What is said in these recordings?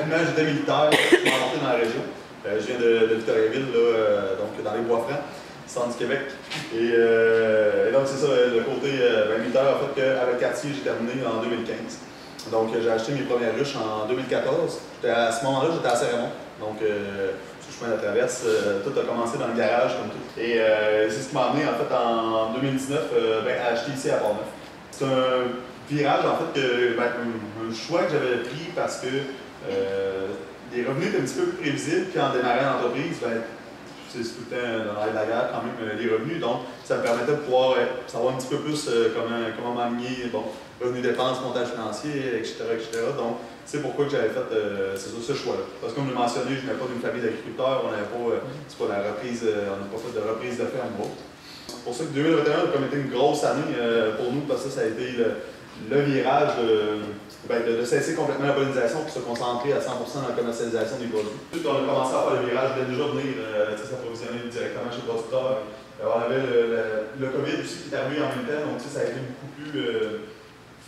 rapidement, j'étais militaire, je suis rentré dans la région. Je viens de Victoriaville, là, donc dans les Bois-Francs, centre du Québec. Et donc, c'est ça, le côté militaire, en fait, qu'avec Cartier, j'ai terminé en 2015. Donc, j'ai acheté mes premières ruches en 2014. À ce moment-là, j'étais à Saint-Raymond. Donc, sur le chemin de la traverse, tout a commencé dans le garage, comme tout. Et c'est ce qui m'a amené, en fait, en 2019, à acheter ici à Port-Neuf. C'est un virage, en fait, un choix que j'avais pris parce que les revenus étaient un petit peu plus prévisibles. Puis en démarrant l'entreprise, c'est tout le temps dans la guerre quand même les revenus. Donc, ça me permettait de pouvoir savoir un petit peu plus comment m'aligner, bon, revenus dépenses, montage financier, etc. Donc, c'est pourquoi que j'avais fait ce choix-là. Parce que comme je l'ai mentionné, je n'avais pas d'une famille d'agriculteurs, on n'avait pas, c'est pas la reprise, on n'a pas fait de reprise de ferme ou autre. C'est pour ça que 2021 a comme été une grosse année pour nous, parce que ça a été le virage de cesser complètement la pollinisation pour se concentrer à 100% dans la commercialisation des produits. Tout on a commencé à faire le virage, de déjà venir s'approvisionner directement chez le producteur. On avait le COVID aussi qui est arrivé en même temps, donc ça a été beaucoup plus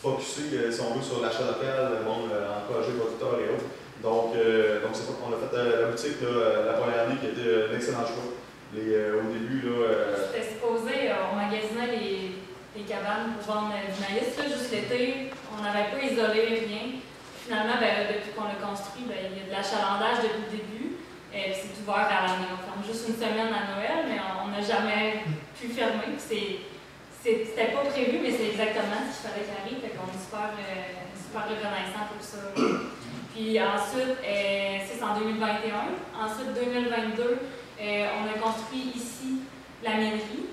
focusé, si on veut, sur l'achat local, encourager les producteurs et autres. Donc c'est ça qu'on a fait la boutique la première année qui était un excellent choix. Au début, c'était supposé, on magasinait les cabanes pour vendre du maïs, juste l'été, on n'avait pas isolé rien. Finalement, depuis qu'on l'a construit, il y a de l'achalandage depuis le début. C'est ouvert à l'année. On ferme juste une semaine à Noël, mais on n'a jamais pu fermer. C'était pas prévu, mais c'est exactement ce qu'il fallait qu'il arrive. Fait qu'on est super reconnaissant pour ça. Puis ensuite, c'est en 2021. Ensuite, 2022, on a construit ici la mielerie.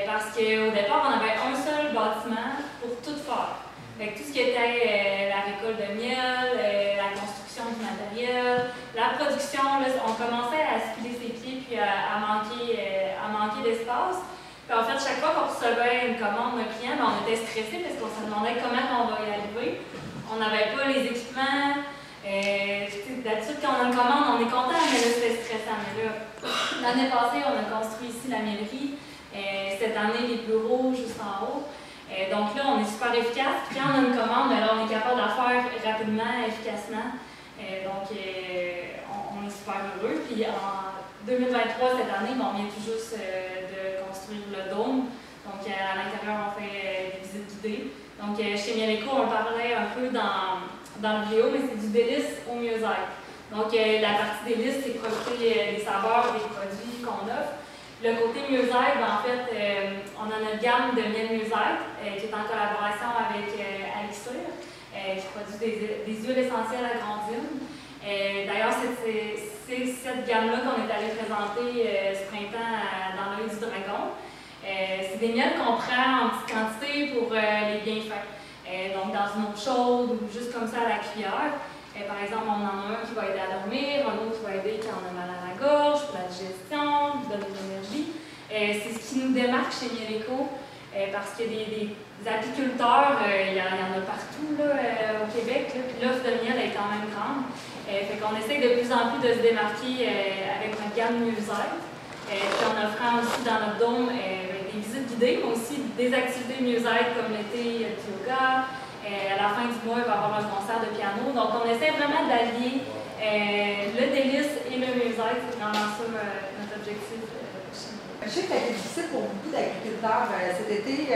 Parce qu'au départ, on avait un seul bâtiment pour tout faire. Fait que tout ce qui était la récolte de miel, la construction du matériel, la production, là, on commençait à se piler ses pieds puis à manquer d'espace. Puis en fait, chaque fois qu'on recevait une commande d'un client, on était stressé parce qu'on se demandait comment on va y arriver. On n'avait pas les équipements. D'habitude, quand on a une commande, on est content, mais là, c'était stressant. Mais là, l'année passée, on a construit ici la mielerie. Cette année, les bureaux juste en haut. Donc là, on est super efficace. Puis quand on a une commande, là, on est capable de la faire rapidement, efficacement. Donc, on est super heureux. Puis en 2023, cette année, on vient tout juste de construire le dôme. Donc, à l'intérieur, on fait des visites guidées. Donc, chez Mieleco, on parlait un peu dans le vidéo, mais c'est du délice au mieux-être. Donc, la partie délice, c'est profiter des saveurs, des produits qu'on offre. Le côté mieux-être, en fait, on a notre gamme de miel mieux-être qui est en collaboration avec Alixir, qui produit des huiles essentielles à grandine. D'ailleurs, c'est cette gamme-là qu'on est allé présenter ce printemps dans l'œil du dragon. C'est des miels qu'on prend en petite quantité pour les bienfaits. Donc, dans une eau chaude ou juste comme ça à la cuillère. Par exemple, on en a un qui va aider à dormir, un autre qui va aider quand on a mal à la gorge, pour la digestion, qui donne de l'énergie. C'est ce qui nous démarque chez Mieleco, parce que des apiculteurs, il y en a partout là, au Québec, là, puis l'offre de miel est quand même grande. Fait qu'on essaie de plus en plus de se démarquer avec notre gamme mieux-être. Puis en offrant aussi dans notre dôme des visites guidées, mais aussi des activités mieux-être comme l'été, du yoga. À la fin du mois, il va y avoir un concert de piano. Donc, on essaie vraiment d'allier le délice et le mieux-être. C'est vraiment ça notre objectif. Je sais que ça a été difficile pour beaucoup d'agriculteurs cet été.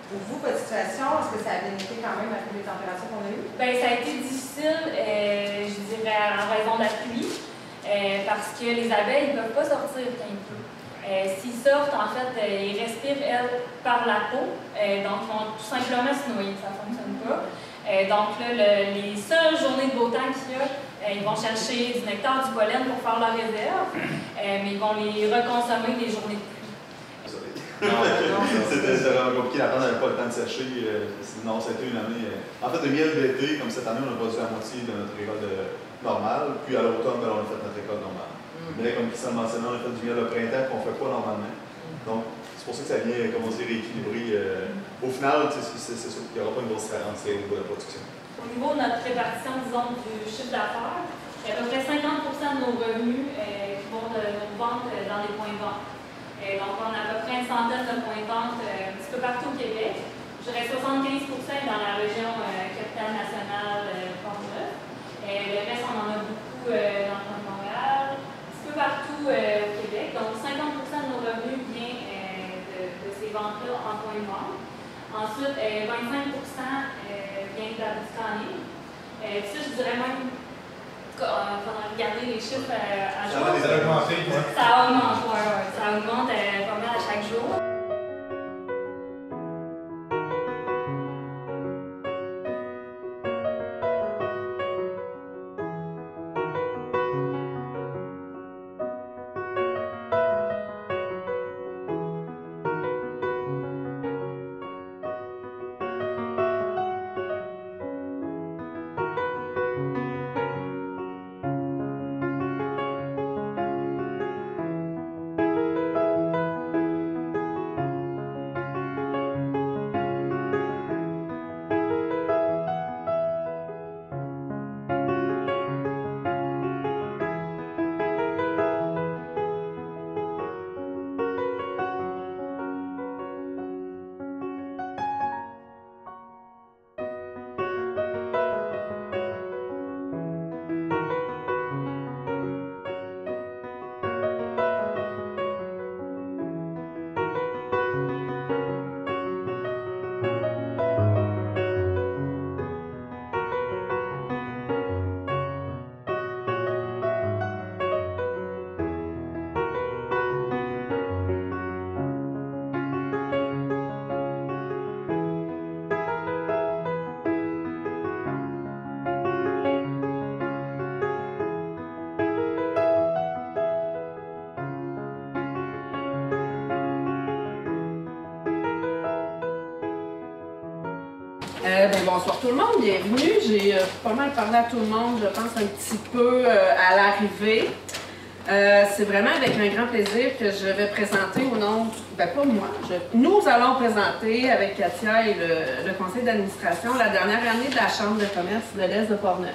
Pour vous, votre situation, est-ce que ça a bien été quand même après les températures qu'on a eues? Bien, ça a été difficile, je dirais, en raison de la pluie, parce que les abeilles ne peuvent pas sortir quand il pleut. S'ils sortent, en fait, ils respirent, elles, par la peau, donc ils vont tout simplement se noyer, ça ne fonctionne pas. Donc là, les seules journées de beau temps qu'il y a, ils vont chercher du nectar, du pollen pour faire leur réserve, mais ils vont les reconsommer les journées de pluie. C'était vraiment compliqué, la plante n'avait pas le temps de sécher, sinon c'était une année... En fait, le miel d'été, comme cette année, on a produit la moitié de notre récolte normale, puis à l'automne, on a fait notre récolte normale. Mais comme Christian le mentionnait, on a fait du miel au printemps qu'on ne fait pas normalement. Donc, c'est pour ça que ça vient, comme on dit, rééquilibrer. Au final, c'est sûr qu'il n'y aura pas une grosse différence au niveau de la production. Au niveau de notre répartition, disons, du chiffre d'affaires, il y a à peu près 50% de nos revenus qui vont de nos ventes dans les points de vente. Donc, on a à peu près une centaine de points de vente un petit peu partout au Québec. Je dirais 75% dans la région Capitale-Nationale, Port-Neuf. Le reste, on en a beaucoup dans le coin de Montréal, un petit peu partout au Québec. Donc 50% de nos revenus viennent de ces ventes-là en point de vente. Ensuite, 25% vient de la boutique en ligne. Ça, je dirais même, il faudra regarder les chiffres à jour. Ça a augmenté, ça augmente, ouais. Ça augmente pas mal à chaque jour. Bonsoir tout le monde, bienvenue. J'ai pas mal parlé à tout le monde, je pense, un petit peu à l'arrivée. C'est vraiment avec un grand plaisir que je vais présenter au nom, pas moi, nous allons présenter avec Katia et le conseil d'administration la dernière année de la Chambre de commerce de l'Est de Portneuf,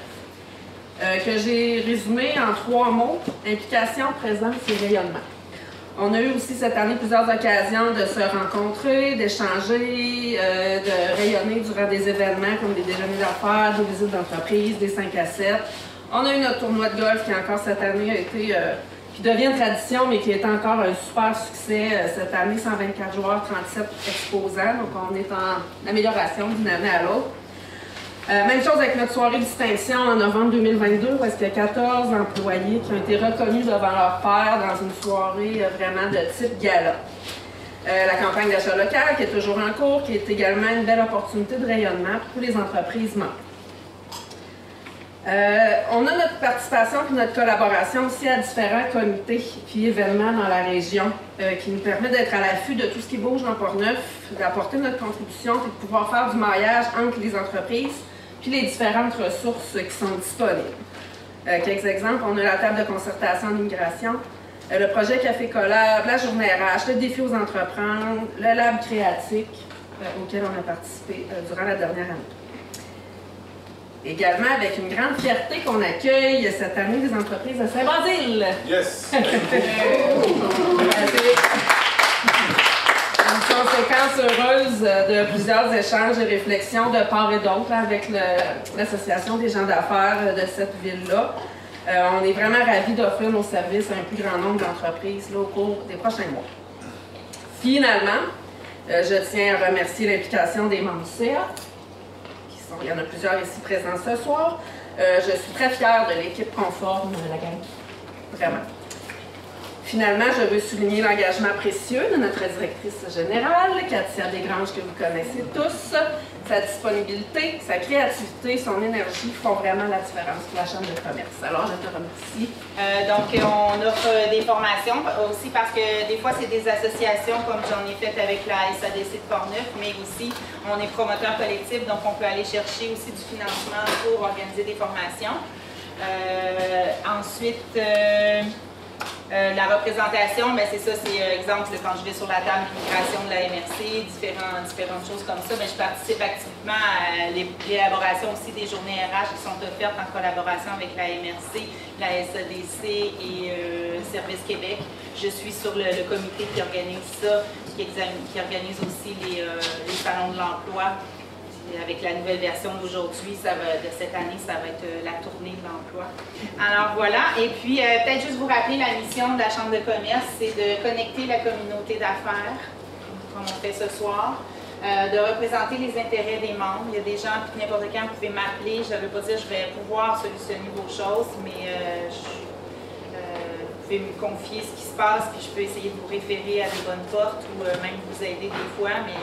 que j'ai résumé en 3 mots, implication, présence et rayonnement. On a eu aussi cette année plusieurs occasions de se rencontrer, d'échanger, de rayonner durant des événements comme des déjeuners d'affaires, des visites d'entreprise, des 5 à 7. On a eu notre tournoi de golf qui encore cette année a été, qui devient une tradition, mais qui est encore un super succès. Cette année, 124 joueurs, 37 exposants, donc on est en amélioration d'une année à l'autre. Même chose avec notre soirée de distinction en novembre 2022, où est-ce qu'il y a 14 employés qui ont été reconnus devant leur pairs dans une soirée vraiment de type gala. La campagne d'achat local qui est toujours en cours, qui est également une belle opportunité de rayonnement pour les entreprises membres. On a notre participation et notre collaboration aussi à différents comités et événements dans la région qui nous permet d'être à l'affût de tout ce qui bouge dans Portneuf, d'apporter notre contribution et de pouvoir faire du maillage entre les entreprises puis les différentes ressources qui sont disponibles. Quelques exemples, on a la table de concertation en immigration, le projet Café Collab, la journée RH, le défi aux entreprises, le lab créatique auquel on a participé durant la dernière année. Également avec une grande fierté qu'on accueille cette année des entreprises de Saint-Basile. Yes! Une conséquence heureuse de plusieurs échanges et réflexions de part et d'autre avec l'association des gens d'affaires de cette ville-là. On est vraiment ravis d'offrir nos services à un plus grand nombre d'entreprises au cours des prochains mois. Finalement, je tiens à remercier l'implication des membres du CA. Il y en a plusieurs ici présents ce soir. Je suis très fière de l'équipe conforme de la gang. Vraiment. Finalement, je veux souligner l'engagement précieux de notre directrice générale, Katia Desgranges, que vous connaissez tous. Sa disponibilité, sa créativité, son énergie font vraiment la différence pour la Chambre de commerce. Alors, je te remercie. Donc, on offre des formations aussi parce que des fois, c'est des associations comme j'en ai fait avec la SADC de Portneuf, mais aussi, on est promoteur collectif, donc on peut aller chercher aussi du financement pour organiser des formations. Ensuite, la représentation, c'est ça, c'est exemple, quand je vais sur la table d'immigration de la MRC, différentes choses comme ça, je participe activement à l'élaboration aussi des journées RH qui sont offertes en collaboration avec la MRC, la SADC et Service Québec. Je suis sur le comité qui organise ça, qui organise aussi les salons de l'emploi Et avec la nouvelle version d'aujourd'hui, de cette année, ça va être la tournée de l'emploi. Alors voilà, et puis peut-être juste vous rappeler la mission de la Chambre de commerce, c'est de connecter la communauté d'affaires, comme on fait ce soir, de représenter les intérêts des membres. Il y a des gens, puis n'importe quand, vous pouvez m'appeler, je ne veux pas dire que je vais pouvoir solutionner vos choses, mais vous pouvez me confier ce qui se passe, puis je peux essayer de vous référer à des bonnes portes ou même vous aider des fois, mais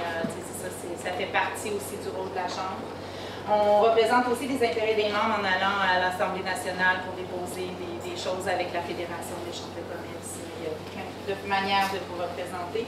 ça fait partie aussi du rôle de la Chambre. On représente aussi les intérêts des membres en allant à l'Assemblée nationale pour déposer des choses avec la Fédération des chambres de commerce. Il y a plein de manières de vous représenter.